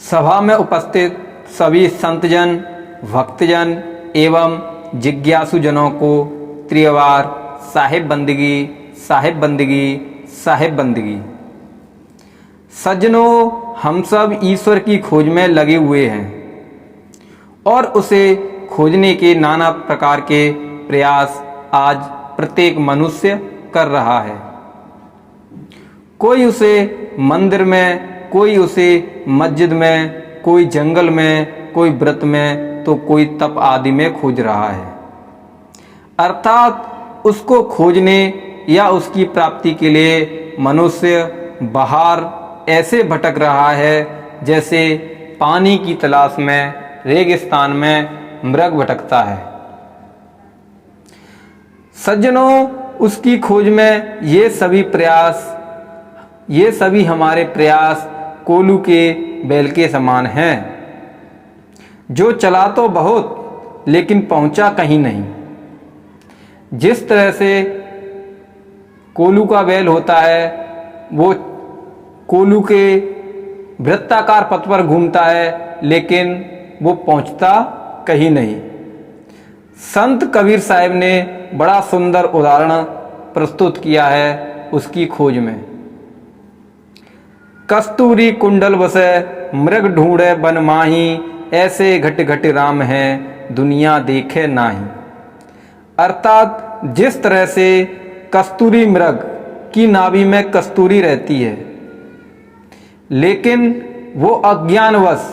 सभा में उपस्थित सभी संतजन, भक्तजन एवं जिज्ञासुजनों को त्रिवार साहिब बंदगी, साहिब बंदगी, साहिब बंदगी। सज्जनों, हम सब ईश्वर की खोज में लगे हुए हैं और उसे खोजने के नाना प्रकार के प्रयास आज प्रत्येक मनुष्य कर रहा है। कोई उसे मंदिर में, कोई उसे मस्जिद में, कोई जंगल में, कोई व्रत में, तो कोई तप आदि में खोज रहा है। अर्थात उसको खोजने या उसकी प्राप्ति के लिए मनुष्य बाहर ऐसे भटक रहा है जैसे पानी की तलाश में रेगिस्तान में मृग भटकता है। सज्जनों, उसकी खोज में ये सभी हमारे प्रयास कोलू के बैल के समान हैं, जो चला तो बहुत लेकिन पहुंचा कहीं नहीं। जिस तरह से कोलू का बैल होता है, वो कोलू के वृत्ताकार पथ पर घूमता है लेकिन वो पहुंचता कहीं नहीं। संत कबीर साहब ने बड़ा सुंदर उदाहरण प्रस्तुत किया है उसकी खोज में। कस्तूरी कुंडल बसे मृग ढूंढे बन माही, ऐसे घट घट राम है दुनिया देखे नाही। अर्थात जिस तरह से कस्तूरी मृग की नाभि में कस्तूरी रहती है, लेकिन वो अज्ञानवश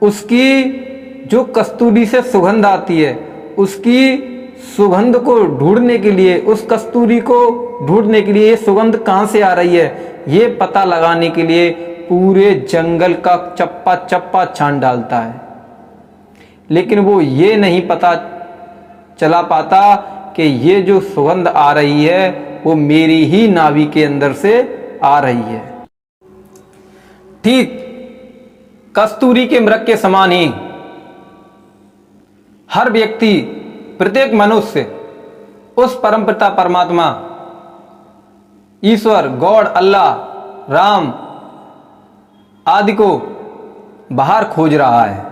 उसकी जो कस्तूरी से सुगंध आती है, उसकी सुगंध को ढूंढने के लिए, उस कस्तूरी को ढूंढने के लिए ये सुगंध कहाँ से आ रही है, ये पता लगाने के लिए पूरे जंगल का चप्पा चप्पा छान डालता है। लेकिन वो ये नहीं पता चला पाता कि ये जो सुगंध आ रही है वो मेरी ही नाभि के अंदर से आ रही है। ठीक कस्तूरी के मृग के समान ही हर व्यक्ति, प्रत्येक मनुष्य उस परमपिता परमात्मा ईश्वर, गॉड, अल्लाह, राम आदि को बाहर खोज रहा है।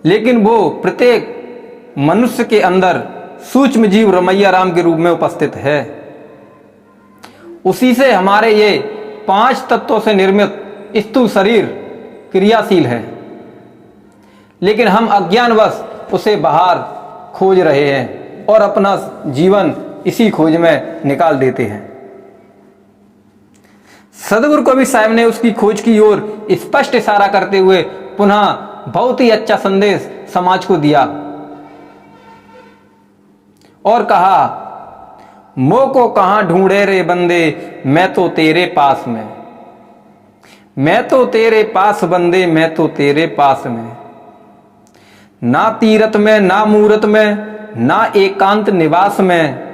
लेकिन वो प्रत्येक मनुष्य के अंदर सूक्ष्म जीव रमैया राम के रूप में उपस्थित है। उसी से हमारे ये 5 तत्वों से निर्मित स्थूल शरीर क्रियाशील है, लेकिन हम अज्ञानवश उसे बाहर खोज रहे हैं और अपना जीवन इसी खोज में निकाल देते हैं। सदगुरु कबीर साहब ने उसकी खोज की ओर स्पष्ट इशारा करते हुए पुनः बहुत ही अच्छा संदेश समाज को दिया और कहा, मोह को कहां ढूंढे रे बंदे, मैं तो तेरे पास में, मैं तो तेरे पास बंदे, मैं तो तेरे पास में। ना तीरथ में, ना मूरत में, ना एकांत निवास में,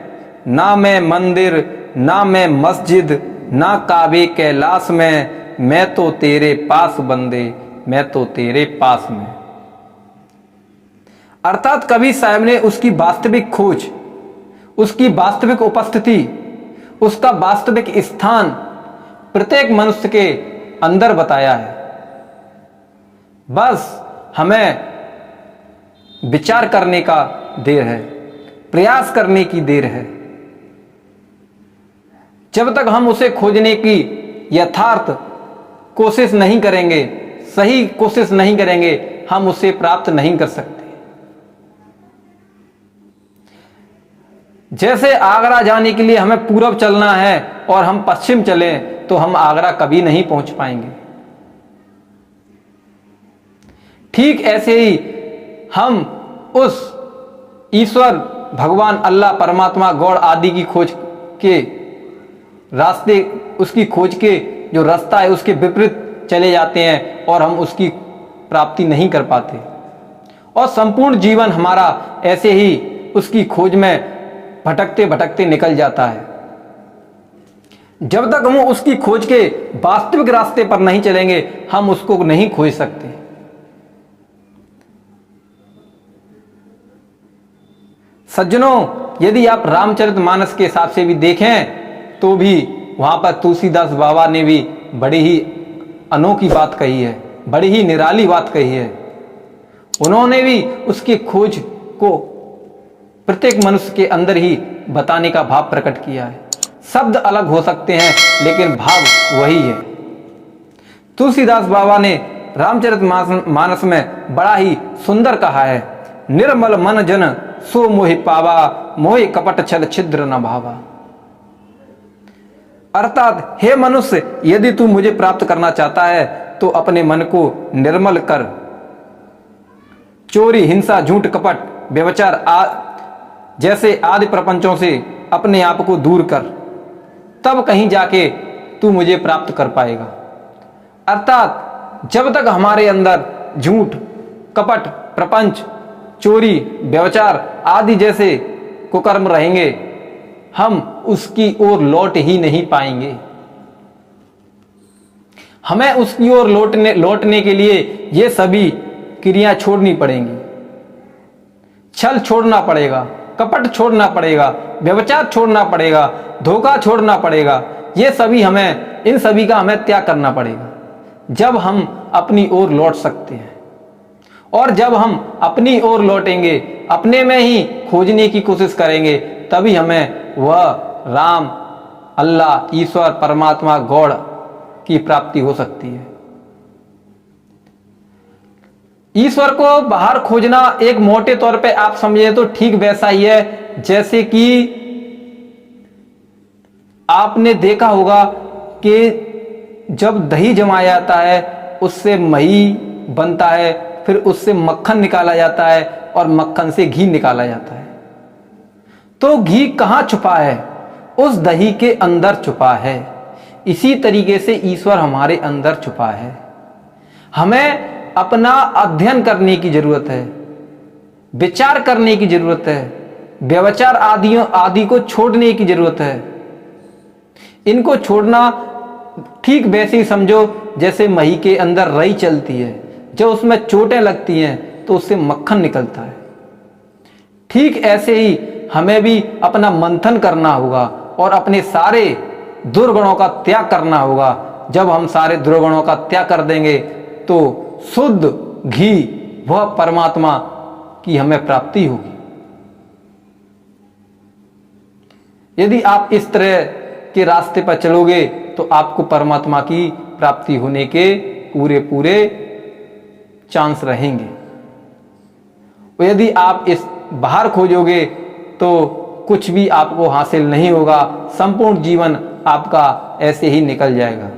ना मैं मंदिर, ना मैं मस्जिद, ना काबे कैलाश में, मैं तो तेरे पास बंदे, मैं तो तेरे पास में। अर्थात कबीर साहब ने उसकी वास्तविक खोज, उसकी वास्तविक उपस्थिति, उसका वास्तविक स्थान प्रत्येक मनुष्य के अंदर बताया है। बस हमें विचार करने का देर है, प्रयास करने की देर है। जब तक हम उसे खोजने की यथार्थ कोशिश नहीं करेंगे, सही कोशिश नहीं करेंगे, हम उसे प्राप्त नहीं कर सकते। जैसे आगरा जाने के लिए हमें पूरब चलना है और हम पश्चिम चलें तो हम आगरा कभी नहीं पहुंच पाएंगे। ठीक ऐसे ही हम उस ईश्वर, भगवान, अल्लाह, परमात्मा, गॉड आदि की खोज के रास्ते, उसकी खोज के जो रास्ता है उसके विपरीत चले जाते हैं और हम उसकी प्राप्ति नहीं कर पाते और संपूर्ण जीवन हमारा ऐसे ही उसकी खोज में भटकते भटकते निकल जाता है। जब तक हम उसकी खोज के वास्तविक रास्ते पर नहीं चलेंगे, हम उसको नहीं खोज सकते। सज्जनों, यदि आप रामचरितमानस के हिसाब से भी देखें तो भी वहां पर तुलसीदास बाबा ने भी बड़ी ही अनोखी बात कही है, बड़ी ही निराली बात कही है। उन्होंने भी उसकी खोज को प्रत्येक मनुष्य के अंदर ही बताने का भाव प्रकट किया है। शब्द अलग हो सकते हैं लेकिन भाव वही है। तुलसीदास बाबा ने रामचरितमानस में बड़ा ही सुंदर कहा है, निर्मल मन जन सो मोहि पावा, मोहि कपट छल छिद्र न भावा। अर्थात हे मनुष्य, यदि तू मुझे प्राप्त करना चाहता है तो अपने मन को निर्मल कर, चोरी, हिंसा, झूठ, कपट, व्यभिचार जैसे आदि प्रपंचों से अपने आप को दूर कर, तब कहीं जाके तू मुझे प्राप्त कर पाएगा। अर्थात जब तक हमारे अंदर झूठ, कपट, प्रपंच, चोरी, व्यभिचार आदि जैसे कुकर्म रहेंगे, हम उसकी ओर लौट ही नहीं पाएंगे। हमें उसकी ओर लौटने के लिए ये सभी क्रियाएं छोड़नी पड़ेंगी। छल छोड़ना पड़ेगा, कपट छोड़ना पड़ेगा, व्यभिचार छोड़ना पड़ेगा, धोखा छोड़ना पड़ेगा। ये सभी इन सभी का हमें त्याग करना पड़ेगा। जब हम अपनी ओर लौट सकते हैं, और जब हम अपनी ओर लौटेंगे, अपने में ही खोजने की कोशिश करेंगे, तभी हमें वह राम, अल्लाह, ईश्वर, परमात्मा, गॉड की प्राप्ति हो सकती है। ईश्वर को बाहर खोजना एक मोटे तौर पे आप समझे तो ठीक वैसा ही है जैसे कि आपने देखा होगा कि जब दही जमाया जाता है उससे मही बनता है, फिर उससे मक्खन निकाला जाता है और मक्खन से घी निकाला जाता है। तो घी कहाँ छुपा है? उस दही के अंदर छुपा है। इसी तरीके से ईश्वर हमारे अंदर छुपा है। हमें अपना अध्ययन करने की जरूरत है, विचार करने की जरूरत है, व्यभिचार आदि को छोड़ने की जरूरत है। इनको छोड़ना ठीक वैसे ही समझो जैसे मही के अंदर रई चलती है, जब उसमें चोटें लगती हैं तो उससे मक्खन निकलता है। ठीक ऐसे ही हमें भी अपना मंथन करना होगा और अपने सारे दुर्गुणों का त्याग करना होगा। जब हम सारे दुर्गुणों का त्याग कर देंगे तो शुद्ध घी, वह परमात्मा की हमें प्राप्ति होगी। यदि आप इस तरह के रास्ते पर चलोगे तो आपको परमात्मा की प्राप्ति होने के पूरे चांस रहेंगे। और यदि आप इस बाहर खोजोगे तो कुछ भी आपको हासिल नहीं होगा, संपूर्ण जीवन आपका ऐसे ही निकल जाएगा।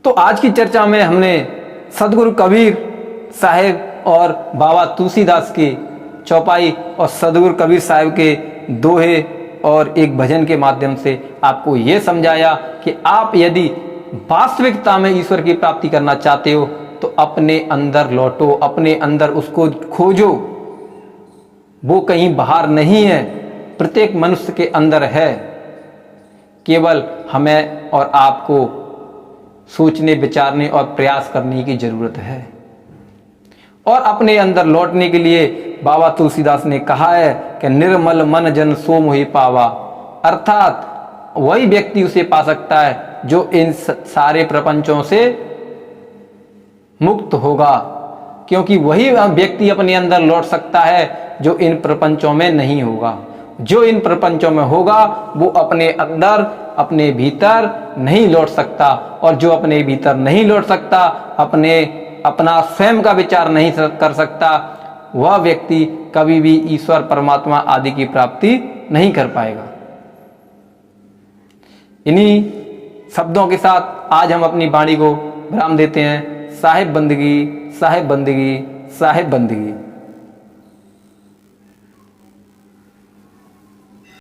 तो आज की चर्चा में हमने सदगुरु कबीर साहिब और बाबा तुलसीदास की चौपाई और सदगुरु कबीर साहिब के दोहे और एक भजन के माध्यम से आपको यह समझाया कि आप यदि वास्तविकता में ईश्वर की प्राप्ति करना चाहते हो तो अपने अंदर लौटो, अपने अंदर उसको खोजो। वो कहीं बाहर नहीं है, प्रत्येक मनुष्य के अंदर है। केवल हमें और आपको सोचने, विचारने और प्रयास करने की जरूरत है। और अपने अंदर लौटने के लिए बाबा तुलसीदास ने कहा है कि निर्मल मन जन सो मोहि पावा। अर्थात वही व्यक्ति उसे पा सकता है जो इन सारे प्रपंचों से मुक्त होगा, क्योंकि वही व्यक्ति अपने अंदर लौट सकता है जो इन प्रपंचों में नहीं होगा। जो इन प्रपंचों में होगा वो अपने अंदर, अपने भीतर नहीं लौट सकता, और जो अपने भीतर नहीं लौट सकता, अपना स्वयं का विचार नहीं कर सकता, वह व्यक्ति कभी भी ईश्वर, परमात्मा आदि की प्राप्ति नहीं कर पाएगा। इन्हीं शब्दों के साथ आज हम अपनी वाणी को विराम देते हैं। साहिब बंदगी, साहिब बंदगी, साहिब बंदगी।